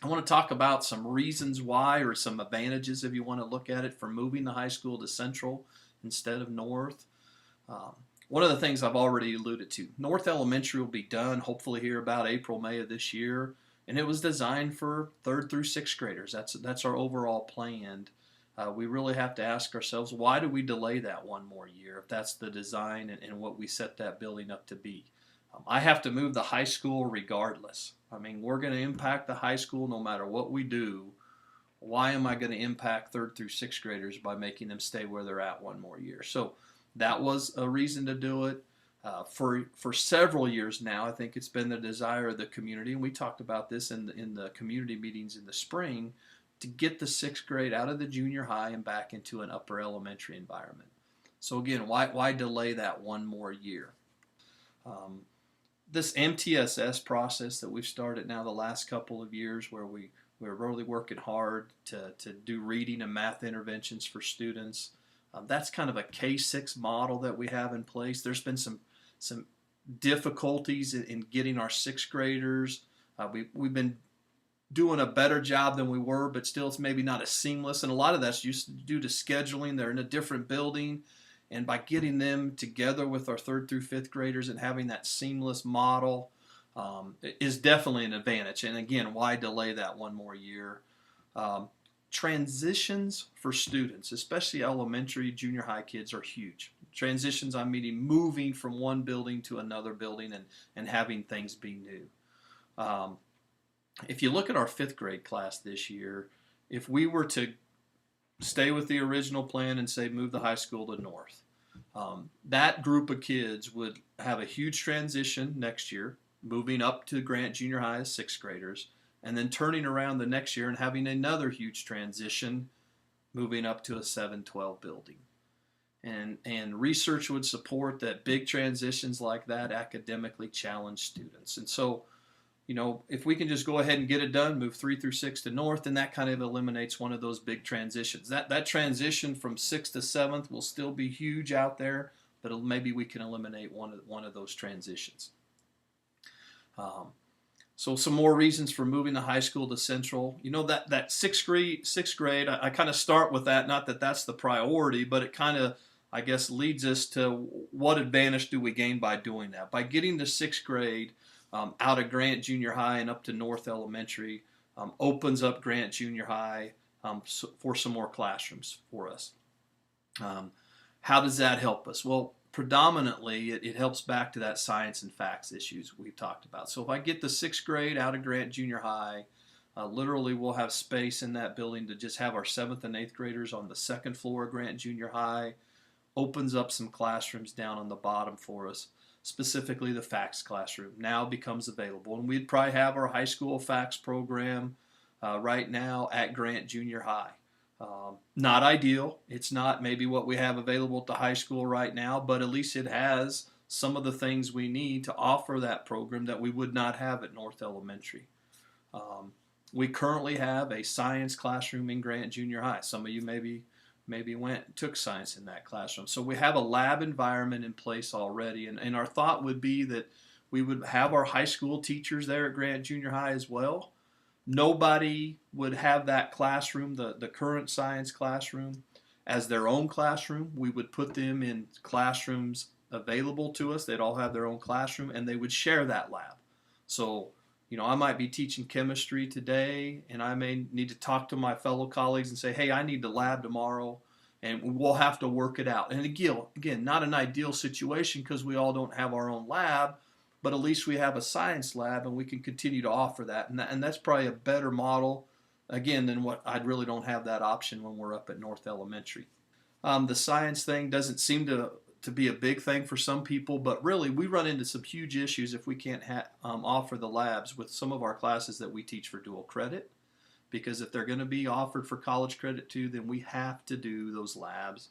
I want to talk about some reasons why, or some advantages if you want to look at it, for moving the high school to Central instead of North. Um, One of the things I've already alluded to, North Elementary will be done hopefully here about April, May of this year, and it was designed for third through sixth graders. That's our overall plan. We really have to ask ourselves, why do we delay that one more year if that's the design and what we set that building up to be? I have to move the high school regardless. I mean, we're going to impact the high school no matter what we do. Why am I going to impact third through sixth graders by making them stay where they're at one more year? So that was a reason to do it. For several years now, I think it's been the desire of the community, and we talked about this in the community meetings in the spring, to get the sixth grade out of the junior high and back into an upper elementary environment. So again, why delay that one more year? Um, this MTSS process that we've started now the last couple of years, where we're really working hard to do reading and math interventions for students. That's kind of a K-6 model that we have in place. There's been some difficulties in getting our sixth graders. We've been doing a better job than we were, but still it's maybe not as seamless. And a lot of that's just due to scheduling. They're in a different building. And by getting them together with our third through fifth graders and having that seamless model is definitely an advantage. And again, why delay that one more year? Um, Transitions for students, especially elementary, junior high kids, are huge. Transitions, I'm meaning moving from one building to another building and having things be new. Um, if you look at our fifth grade class this year, if we were to stay with the original plan and say move the high school to North, that group of kids would have a huge transition next year, moving up to Grant Junior High as sixth graders, and then turning around the next year and having another huge transition, moving up to a 712 building. And research would support that big transitions like that academically challenge students. And so, if we can just go ahead and get it done, move 3 through 6 to North, then that kind of eliminates one of those big transitions. That transition from 6th to 7th will still be huge out there, but maybe we can eliminate one of those transitions. So some more reasons for moving the high school to Central. That sixth grade, I kind of start with that. Not that that's the priority, but it kind of, I guess, leads us to what advantage do we gain by doing that? By getting to sixth grade, out of Grant Junior High and up to North Elementary, opens up Grant Junior High for some more classrooms for us. How does that help us? Well, predominantly it helps back to that science and facts issues we've talked about. So if I get the sixth grade out of Grant Junior High, literally we'll have space in that building to just have our seventh and eighth graders on the second floor of Grant Junior High. Opens up some classrooms down on the bottom for us. Specifically, the FACS classroom now becomes available. And we'd probably have our high school FACS program right now at Grant Junior High. Not ideal. It's not maybe what we have available at the high school right now, but at least it has some of the things we need to offer that program that we would not have at North Elementary. We currently have a science classroom in Grant Junior High. Some of you maybe went and took science in that classroom. So we have a lab environment in place already, and our thought would be that we would have our high school teachers there at Grant Junior High as well. Nobody would have that classroom, the current science classroom, as their own classroom. We would put them in classrooms available to us. They'd all have their own classroom, and they would share that lab. So I might be teaching chemistry today, and I may need to talk to my fellow colleagues and say, hey, I need the lab tomorrow, and we'll have to work it out. And again, not an ideal situation because we all don't have our own lab, but at least we have a science lab, and we can continue to offer that. And that's probably a better model, again, than what I really don't have that option when we're up at North Elementary. The science thing doesn't seem to be a big thing for some people, but really we run into some huge issues if we can't offer the labs with some of our classes that we teach for dual credit, because if they're going to be offered for college credit too, then we have to do those labs.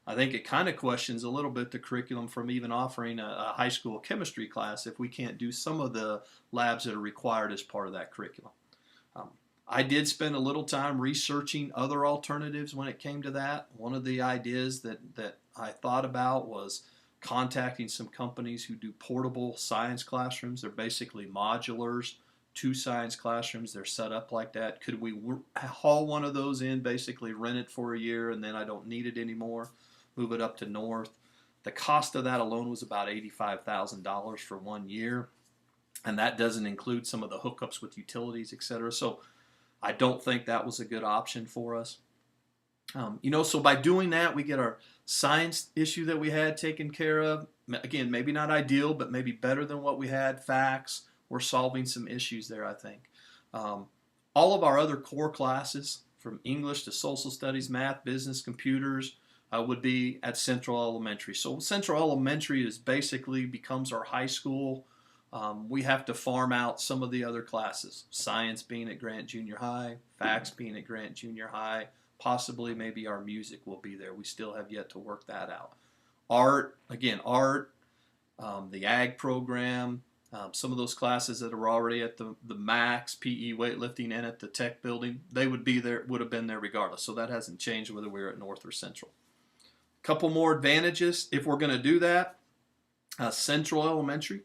I think it kind of questions a little bit the curriculum from even offering a high school chemistry class if we can't do some of the labs that are required as part of that curriculum. I did spend a little time researching other alternatives when it came to that. One of the ideas that I thought about was contacting some companies who do portable science classrooms. They're basically modulars 2 science classrooms. They're set up like that. Could we haul one of those in, basically rent it for a year, and then I don't need it anymore, move it up to North? The cost of that alone was about $85,000 for 1 year, and that doesn't include some of the hookups with utilities, etc. So I don't think that was a good option for us. So by doing that, we get our science issue that we had taken care of. Again, maybe not ideal, but maybe better than what we had. Facts, we're solving some issues there, I think. All of our other core classes, from English to social studies, math, business, computers, would be at Central Elementary. So Central Elementary is basically becomes our high school. We have to farm out some of the other classes, science being at Grant Junior High, facts being at Grant Junior High, possibly maybe our music will be there. We still have yet to work that out. Art, the ag program, some of those classes that are already at the Max, PE, weightlifting, and at the tech building, they would have been there regardless. So that hasn't changed whether we're at North or Central. A couple more advantages if we're going to do that. Central Elementary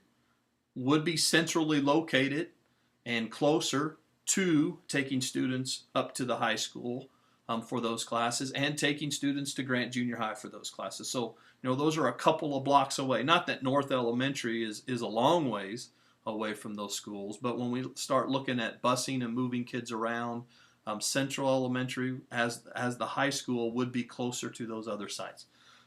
would be centrally located and closer to taking students up to the high school for those classes, and taking students to Grant Junior High for those classes. So, those are a couple of blocks away. Not that North Elementary is a long ways away from those schools, but when we start looking at busing and moving kids around, Central Elementary as the high school would be closer to those other sites.